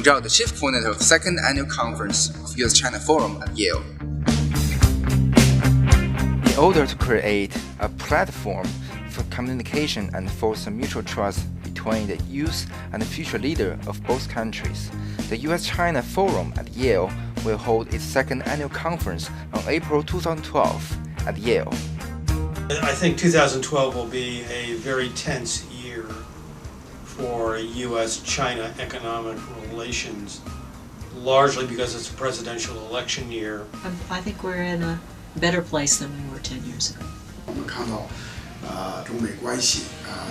Zhao, the chief coordinator of the second annual conference of US-China Forum at Yale. In order to create a platform for communication and foster mutual trust between the youth and the future leader of both countries, the US-China Forum at Yale will hold its second annual conference on April 2012 at Yale. I think 2012 will be a very tense year for U.S.-China economic relations, largely because it's a presidential election year. I think we're in a better place than we were 10 years ago. 我们看到，中美关系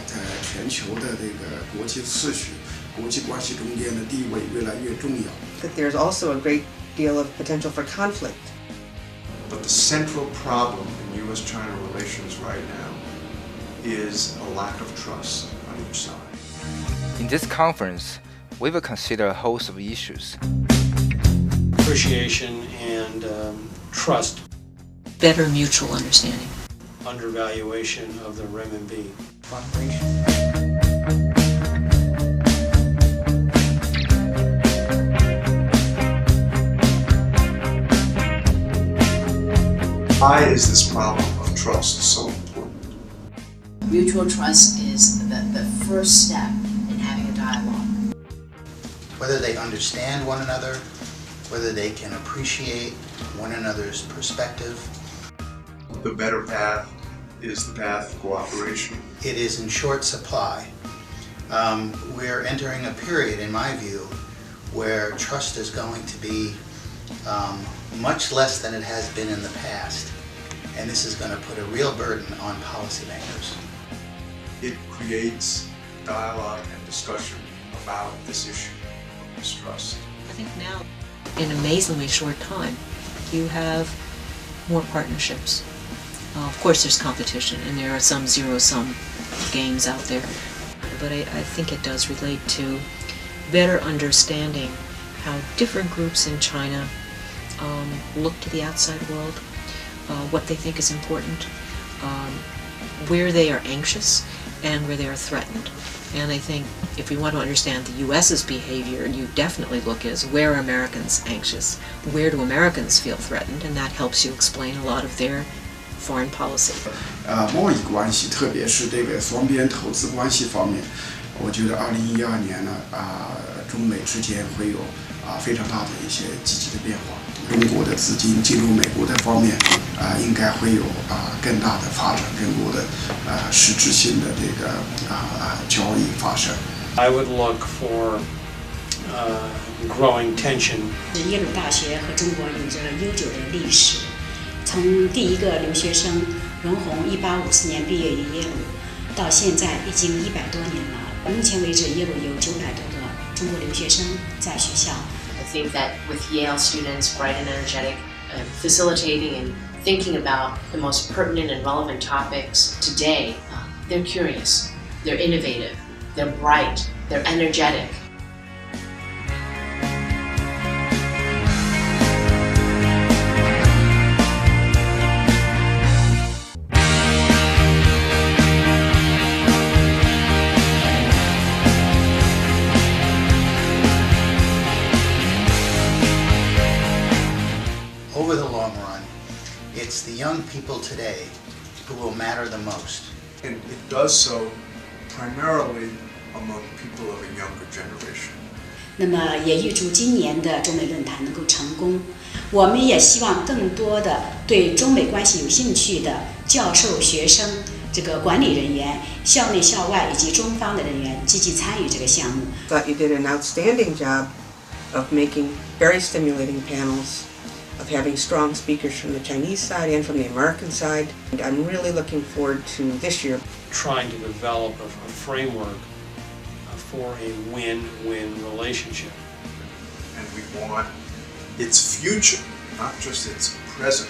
在全球的这个国际秩序、国际关系中间的地位越来越重要。That there's also a great deal of potential for conflict. But the central problem in U.S.-China relations right now is a lack of trust on each side. In this conference, we will consider a host of issues. Appreciation and trust. Better mutual understanding. Undervaluation of the renminbi. Why is this problem of trust so important? Mutual trust is the first step in having a dialogue. Whether they understand one another, whether they can appreciate one another's perspective. The better path is the path of cooperation. It is in short supply. We're entering a period, in my view, where trust is going to be much less than it has been in the past. And this is going to put a real burden on policymakers. It creates dialogue and discussion about this issue of mistrust. I think now, in an amazingly short time, you have more partnerships. Of course there's competition and there are some zero-sum games out there, but I think it does relate to better understanding how different groups in China look to the outside world, what they think is important, where they are anxious and where they are threatened. And I think if we want to understand the U.S.'s behavior, you definitely look as where are Americans anxious, where do Americans feel threatened, and that helps you explain a lot of their foreign policy. 贸易关系，特别是这个双边投资关系方面，我觉得2012年呢，中美之间会有非常大的一些积极的变化。中国的资金进入美国的方面，应该会有更大的发展，更多的实质性的这个交易发生。I would look for growing tension. 耶鲁大学和中国有着悠久的历史，从第一个留学生荣宏1854年毕业于耶鲁，到现在已经100多年了。目前为止，耶鲁有900多个中国留学生在学校。I think that with Yale students, bright and energetic, facilitating and thinking about the most pertinent and relevant topics today, they're curious, they're innovative, they're bright, they're energetic. Over the long run, it's the young people today who will matter the most. And it does so primarily among people of a younger generation. 那么也预祝今年的中美论坛能够成功。我们也希望更多的对中美关系有兴趣的教授、学生、这个管理人员、校内校外以及中方的人员积极参与这个项目。Thought you did an outstanding job of making very stimulating panels, of having strong speakers from the Chinese side and from the American side. And I'm really looking forward to this year. Trying to develop a framework for a win-win relationship. And we want its future, not just its present.